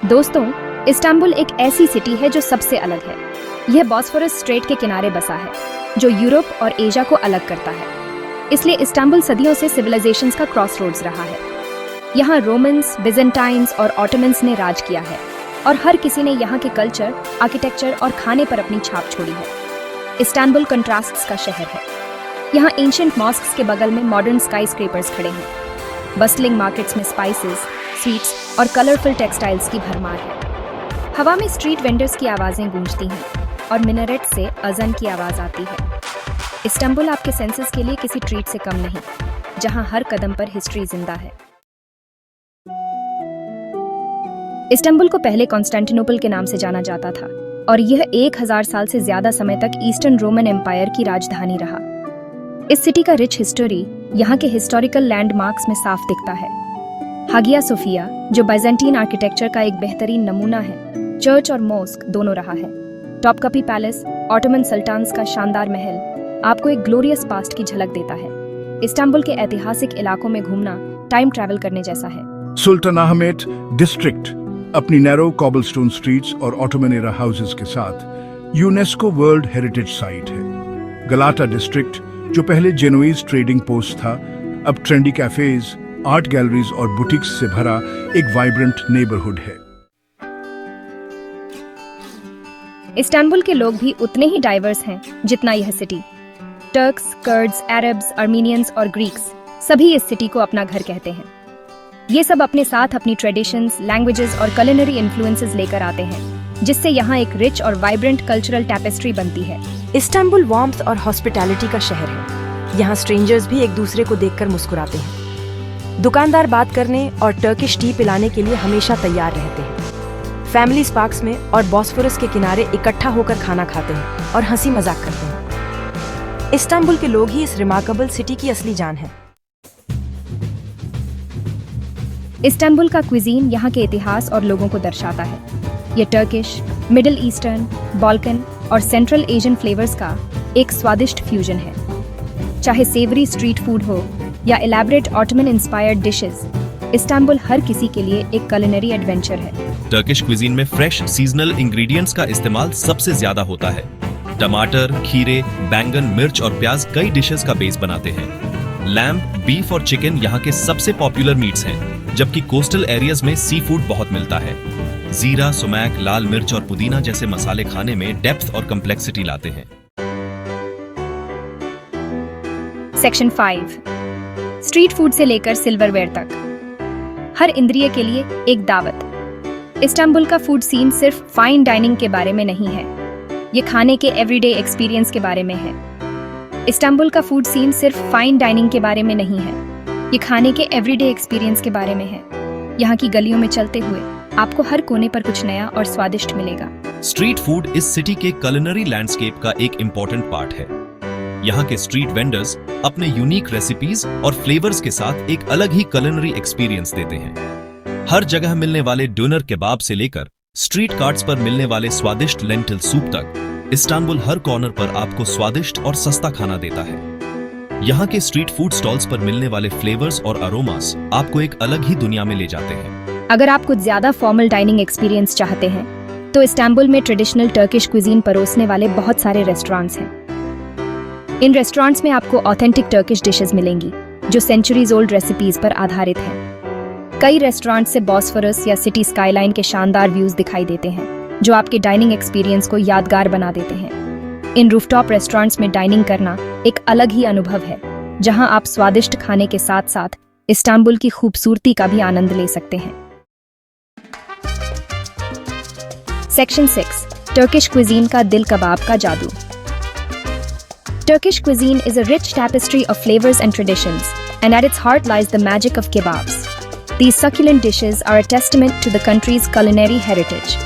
दोस्तों, इस्तांबुल एक ऐसी सिटी है जो सबसे अलग है। यह बॉस्फोरस स्ट्रेट के किनारे बसा है, जो यूरोप और एशिया को अलग करता है। इसलिए इस्तांबुल सदियों से सिविलाइजेशंस का क्रॉसरोड्स रहा है। यहाँ रोमन्स, बिजेंटाइन्स और ऑटोमन्स ने राज किया है, और हर किसी ने यहाँ के कल्चर, आर्किटेक्चर और खाने पर अपनी छाप छोड़ी है। इस्तांबुल कंट्रास्ट्स का शहर है। यहाँ एंशिएंट मॉस्क्स के बगल में मॉडर्न स्काई स्क्रेपर्स खड़े हैं। बस्लिंग मार्केट्स में स्पाइसेस, स्वीट्स और कलरफुल टेक्सटाइल्स की भरमार है। हवा में स्ट्रीट वेंडर्स की आवाज़ें गूंजती हैं और मिनारेट से अज़न की आवाज़ आती है। इस्तांबुल आपके सेंसेस के लिए किसी ट्रीट से कम नहीं, जहां हर कदम पर हिस्ट्री जिंदा है। इस्तांबुल को पहले कॉन्स्टेंटिनोपल के नाम से जाना जाता था, और यह 1000 साल से ज्यादा समय तक ईस्टर्न रोमन एम्पायर की राजधानी रहा। इस सिटी का रिच हिस्टोरी यहाँ के हिस्टोरिकल लैंडमार्क्स में साफ दिखता है। हागिया सोफिया, जो बाइजेंटीन आर्किटेक्चर का एक बेहतरीन नमूना है, चर्च और मॉस्क दोनों रहा है। टॉपकापी पैलेस, ऑटोमन सुल्तान्स का शानदार महल आपको एक ग्लोरियस पास्ट की झलक देता है। इस्तांबुल के ऐतिहासिक इलाकों में घूमना टाइम ट्रैवल करने जैसा है। सुल्तानahmet डिस्ट्रिक्ट अपनी नैरो कॉबलस्टोन स्ट्रीट्स और ऑटोमन एरा हाउसेस के साथ यूनेस्को वर्ल्ड हेरिटेज साइट है। गलाटा डिस्ट्रिक्ट, जो पहले जेनोइज ट्रेडिंग पोस्ट था, अब ट्रेंडी कैफेज, आर्ट गैलरीज और बुटीक्स से भरा एक वाइब्रेंट नेबरहुड है। इस्तांबुल के लोग भी उतने ही डाइवर्स हैं जितना यह city. Turks, curds, Arabs, Armenians और ग्रीक्स सभी इस सिटी को अपना घर कहते हैं। ये सब अपने साथ अपनी ट्रेडिशंस, लैंग्वेजेस और कुलिनरी इन्फ्लुएंसेस लेकर आते हैं, जिससे यहाँ एक रिच और वाइब्रेंट कल्चरल टैपेस्ट्री बनती है। इस्तांबुल वार्मथ और हॉस्पिटैलिटी का शहर है। यहाँ स्ट्रेंजर्स भी एक दूसरे को देखकर मुस्कुराते हैं। दुकानदार बात करने और टर्किश टी पिलाने के लिए हमेशा तैयार रहते हैं। फैमिलीज पार्क्स में और बॉस्फोरस के किनारे इकट्ठा होकर खाना खाते हैं और हंसी मजाक करते हैं। इस्तांबुल के लोग ही इस रिमार्केबल सिटी की असली जान है। इस्तांबुल का क्विजीन यहाँ के इतिहास और लोगों को दर्शाता है। ये टर्किश, मिडिल ईस्टर्न, बाल्कन और सेंट्रल एशियन फ्लेवर्स का एक स्वादिष्ट फ्यूजन है। चाहे सेवरी स्ट्रीट फूड हो या elaborate Ottoman inspired dishes, Istanbul हर किसी के लिए एक कुलिनरी एडवेंचर है। टर्किश क्विजीन में फ्रेश सीजनल इंग्रेडिएंट्स का इस्तेमाल सबसे ज्यादा होता है। टमाटर, खीरे, बैंगन, मिर्च और प्याज कई डिशेस का बेस बनाते हैं। लैम्ब, बीफ और चिकन यहाँ के सबसे पॉपुलर मीट्स हैं, जबकि कोस्टल एरियाज में सी फूड बहुत मिलता है। जीरा, सुमैक, लाल मिर्च और पुदीना जैसे मसाले खाने में डेप्थ और कम्प्लेक्सिटी लाते हैं। सेक्शन 5, स्ट्रीट फूड से लेकर सिल्वरवेयर तक, हर इंद्रिय के लिए एक दावत। इस्तांबुल का फूड सीन सिर्फ फाइन डाइनिंग के बारे में नहीं है, ये खाने के एवरीडे एक्सपीरियंस के बारे में है। इस्तांबुल का फूड सीन सिर्फ फाइन डाइनिंग के बारे में नहीं है, ये खाने के एवरीडे एक्सपीरियंस के बारे में है। यहाँ की गलियों में चलते हुए आपको हर कोने पर कुछ नया और स्वादिष्ट मिलेगा। स्ट्रीट फूड इस सिटी के कुलिनरी लैंडस्केप का एक इम्पोर्टेंट पार्ट है। यहाँ के स्ट्रीट वेंडर्स अपने यूनिक रेसिपीज और फ्लेवर्स के साथ एक अलग ही कुलिनरी एक्सपीरियंस देते हैं। हर जगह मिलने वाले डोनर केबाब से लेकर स्ट्रीट कार्ट्स पर मिलने वाले स्वादिष्ट लेंटिल सूप तक, इस्तांबुल हर कॉर्नर पर आपको स्वादिष्ट और सस्ता खाना देता है। यहाँ के स्ट्रीट फूड स्टॉल्स पर मिलने वाले फ्लेवर्स और अरोमास आपको एक अलग ही दुनिया में ले जाते हैं। अगर आप कुछ ज्यादा फॉर्मल डाइनिंग एक्सपीरियंस चाहते हैं, तो इस्तांबुल में ट्रेडिशनल टर्किश क्विजीन परोसने वाले बहुत सारे रेस्टोरेंट्स हैं। इन रेस्टोरेंट्स में आपको ऑथेंटिक टर्किश डिशेस मिलेंगी, जो सेंचुरीज ओल्ड रेसिपीज पर आधारित हैं। कई रेस्टोरेंट्स से बॉस्फोरस या सिटी स्काईलाइन के शानदार व्यूज दिखाई देते हैं, जो आपके डाइनिंग एक्सपीरियंस को यादगार बना देते हैं। इन रूफटॉप रेस्टोरेंट्स में डाइनिंग करना एक अलग ही अनुभव है, जहां आप स्वादिष्ट खाने के साथ साथ इस्तांबुल की खूबसूरती का भी आनंद ले सकते हैं। सेक्शन 6, टर्किश क्विजीन का दिल कबाब का जादू। Turkish cuisine is a rich tapestry of flavors and traditions, and at its heart lies the magic of kebabs. These succulent dishes are a testament to the country's culinary heritage.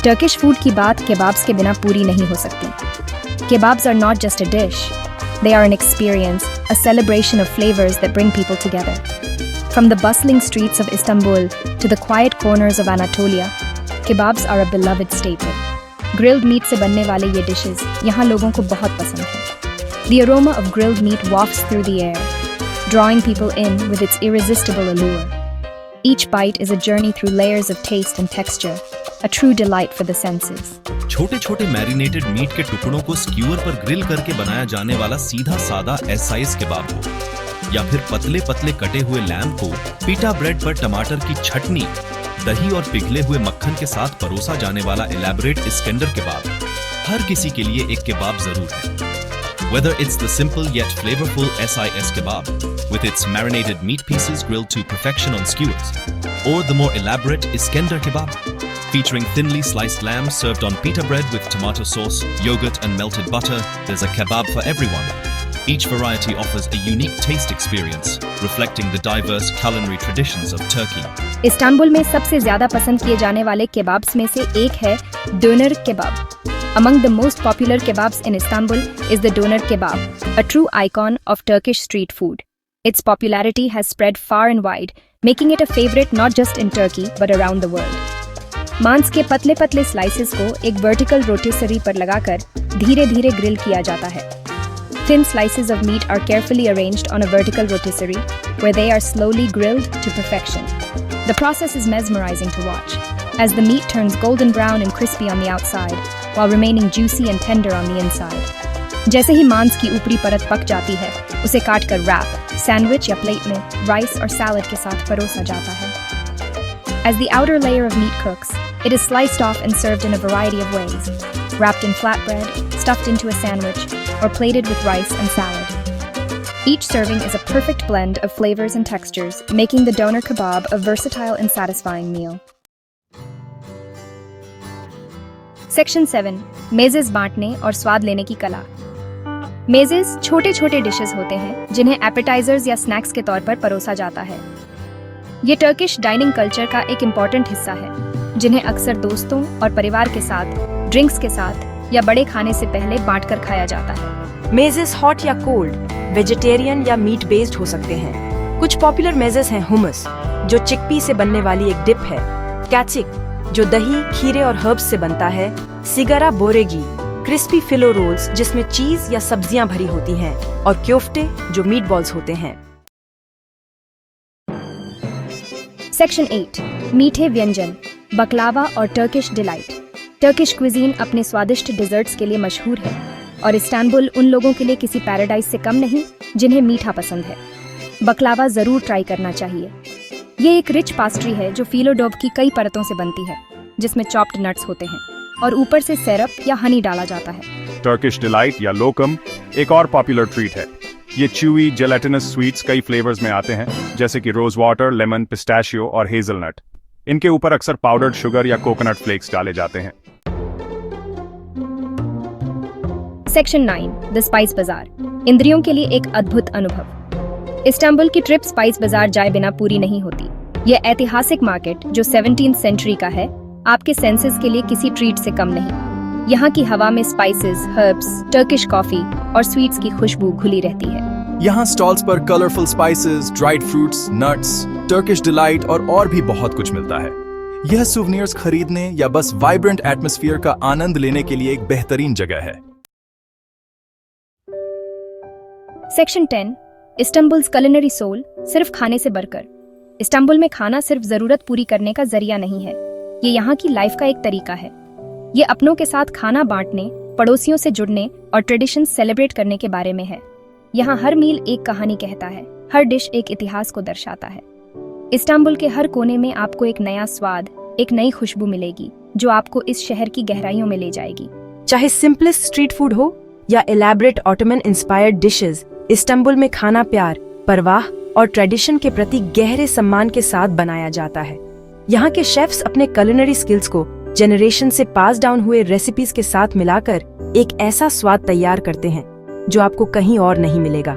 Turkish food की बात kebabs के बिना पूरी नहीं हो सकती। Kebabs are not just a dish; they are an experience, a celebration of flavors that bring people together. From the bustling streets of Istanbul to the quiet corners of Anatolia, kebabs are a beloved staple. Grilled meat से बनने वाले ये dishes यहाँ लोगों को बहुत पसंद हैं। The aroma of grilled meat wafts through the air, drawing people in with its irresistible allure. Each bite is a journey through layers of taste and texture, a true delight for the senses. छोटे छोटे marinated meet के टुकड़ों को square पर grill करके बनाया जाने वाला सीधा सादा एसाइज केबाब हो, या फिर पतले पतले कटे हुए लैम्ब को पीटा ब्रेड पर टमाटर की चटनी, दही और पिघले हुए मक्खन के साथ परोसा जाने वाला एलैबोरेट इस्केंडर केबाब, हर किसी के लिए एक केबाब जरूर है. Whether it's the simple yet flavorful SIS kebab, with its marinated meat pieces grilled to perfection on skewers, or the more elaborate Iskender kebab, featuring thinly sliced lamb served on pita bread with tomato sauce, yogurt and melted butter, there's a kebab for everyone. Each variety offers a unique taste experience, reflecting the diverse culinary traditions of Turkey. Istanbul में सबसे ज्यादा पसंद किए जाने वाले kebabs में से एक है donor केबाब. Among the most popular kebabs in Istanbul is the doner kebab, a true icon of Turkish street food. Its popularity has spread far and wide, making it a favorite not just in Turkey but around the world. मांस के पतले पतले slices को एक vertical rotisserie पर लगाकर धीरे धीरे ग्रिल किया जाता है. Thin slices of meat are carefully arranged on a vertical rotisserie, where they are slowly grilled to perfection. The process is mesmerizing to watch, as the meat turns golden brown and crispy on the outside, while remaining juicy and tender on the inside. जैसे ही मांस की ऊपरी परत पक जाती है, उसे काटकर रैप, सैंडविच या प्लेट में राइस और सैलड के साथ परोसा जाता है. As the outer layer of meat cooks, it is sliced off and served in a variety of ways, wrapped in flatbread, stuffed into a sandwich, or plated with rice and salad. Each serving is a perfect blend of flavors and textures, making the doner kebab a versatile and satisfying meal. Section 7. Mazes बांटने और स्वाद लेने की कला. Mazes छोटे छोटे dishes होते हैं जिन्हें एपेटाइजर्स या स्नैक्स के तौर पर परोसा जाता है. ये टर्किश डाइनिंग कल्चर का एक इम्पॉर्टेंट हिस्सा है, जिन्हें अक्सर दोस्तों और परिवार के साथ, ड्रिंक्स के साथ या बड़े खाने से पहले बांटकर खाया जाता है. मेजेस हॉट या कोल्ड, वेजिटेरियन या मीट बेस्ड हो सकते हैं. कुछ पॉपुलर मेजेस हैं हुमस, जो चिकपी से बनने वाली एक डिप है, कैचिक, जो दही, खीरे और हर्ब्स से बनता है, सिगारा बोरेगी, क्रिस्पी फिलो रोल्स जिसमें चीज या सब्जियां भरी होती हैं, और क्योफ्टे जो मीट बॉल्स होते हैं. सेक्शन 8. मीठे व्यंजन, बकलावा और टर्किश डिलाइट. टर्किश क्विजीन अपने स्वादिष्ट डिजर्ट्स के लिए मशहूर है, और इस्तांबुल उन लोगों के लिए किसी पैराडाइज से कम नहीं जिन्हें मीठा पसंद है. बकलावा जरूर ट्राई करना चाहिए. ये एक रिच पास्ट्री है जो फीलो डोव की कई परतों से बनती है, जिसमें चॉप्ड नट्स होते हैं और ऊपर से सिरप या हनी डाला जाता है. टर्किश डिलाइट या लोकम एक और पॉपुलर ट्रीट है. ये च्यूई जेलेटिनस स्वीट्स कई फ्लेवर्स में आते हैं, जैसे कि रोज वाटर, लेमन, पिस्ताशियो और हेजलनट. इनके ऊपर अक्सर पाउडर्ड शुगर या कोकोनट फ्लेक्स डाले जाते हैं. सेक्शन 9. द स्पाइस बाजार. इंद्रियों के लिए एक अद्भुत अनुभव. इस्तांबुल की ट्रिप स्पाइस बाजार जाए बिना पूरी नहीं होती. यह ऐतिहासिक मार्केट जो 17th सेंचुरी का है, आपके सेंसेस के लिए किसी ट्रीट से कम नहीं. यहाँ की हवा में स्पाइसेस, हर्ब्स, टर्किश कॉफी और स्वीट्स की खुशबू घुली रहती है. यहाँ स्टॉल्स पर colourful spices, dried fruits, nuts, Turkish delight और भी बहुत कुछ मिलता है. यह सुवेनिर्स खरीदने या बस वाइब्रेंट एटमॉस्फेयर का आनंद लेने के लिए एक बेहतरीन जगह है. सेक्शन 10. इस्तांबुल्स culinary सोल, सिर्फ खाने से बढ़कर. इस्तांबुल में खाना सिर्फ जरूरत पूरी करने का जरिया नहीं है, ये यहाँ की लाइफ का एक तरीका है. ये अपनों के साथ खाना बांटने, पड़ोसियों से जुड़ने और ट्रेडिशन सेलिब्रेट करने के बारे में है. यहाँ हर मील एक कहानी कहता है, हर डिश एक इतिहास को दर्शाता है. इस्तांबुल के हर कोने में आपको एक नया स्वाद, एक नई खुशबू मिलेगी, जो आपको इस शहर की गहराइयों में ले जाएगी. चाहे सिंपलेस्ट स्ट्रीट फूड हो या elaborate Ottoman inspired dishes, Istanbul में खाना प्यार, परवाह और ट्रेडिशन के प्रति गहरे सम्मान के साथ बनाया जाता है. यहाँ के शेफ्स अपने culinary स्किल्स को जनरेशन से पास डाउन हुए रेसिपीज के साथ मिलाकर एक ऐसा स्वाद तैयार करते हैं जो आपको कहीं और नहीं मिलेगा.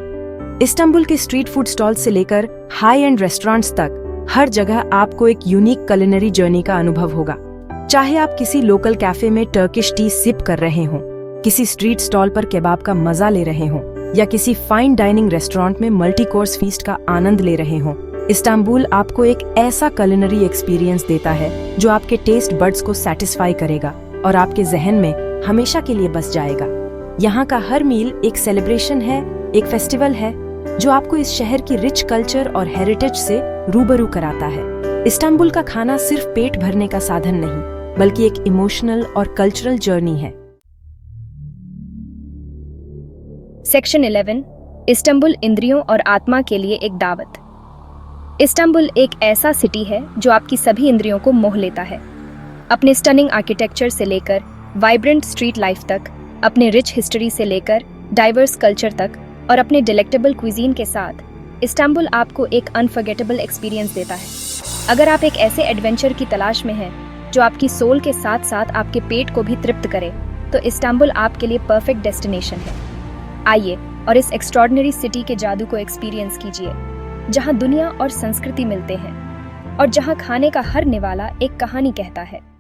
इस्तांबुल के स्ट्रीट फूड स्टॉल से लेकर हाई एंड रेस्टोरेंट्स तक हर जगह आपको एक यूनिक culinary जर्नी का अनुभव होगा. चाहे आप किसी लोकल कैफे में टर्किश टी सिप कर रहे हों, किसी स्ट्रीट स्टॉल पर केबाब का मजा ले रहे हों, या किसी फाइन डाइनिंग रेस्टोरेंट में मल्टी कोर्स फीस्ट का आनंद ले रहे हों, इस्तांबुल आपको एक ऐसा culinary एक्सपीरियंस देता है जो आपके टेस्ट बड्स को सेटिस्फाई करेगा और आपके जहन में हमेशा के लिए बस जाएगा. यहाँ का हर मील एक सेलिब्रेशन है, एक फेस्टिवल है जो आपको इस शहर की रिच कल्चर और हेरिटेज से रूबरू कराता है. इस्तांबुल का खाना सिर्फ पेट भरने का साधन नहीं, बल्कि एक इमोशनल और कल्चरल जर्नी है। सेक्शन 11 इस्तांबुल इंद्रियों और आत्मा के लिए एक दावत। इस्तांबुल एक ऐसा सिटी है जो आपकी सभी इंद्रियों को मोह लेता है। अपने स्टनिंग आर्किटेक्चर से लेकर वाइब्रेंट स्ट्रीट लाइफ तक, अपने रिच हिस्ट्री से लेकर डाइवर्स कल्चर तक और अपने डिलेक्टेबल क्विजीन के साथ इस्तांबुल आपको एक अनफॉरगेटेबल एक्सपीरियंस देता है। अगर आप एक ऐसे एडवेंचर की तलाश में हैं जो आपकी सोल के साथ साथ आपके पेट को भी तृप्त करे, तो इस्तांबुल आपके लिए परफेक्ट डेस्टिनेशन है। आइए और इस एक्स्ट्रॉर्डिनरी सिटी के जादू को एक्सपीरियंस कीजिए, जहां दुनिया और संस्कृति मिलते हैं और जहां खाने का हर निवाला एक कहानी कहता है।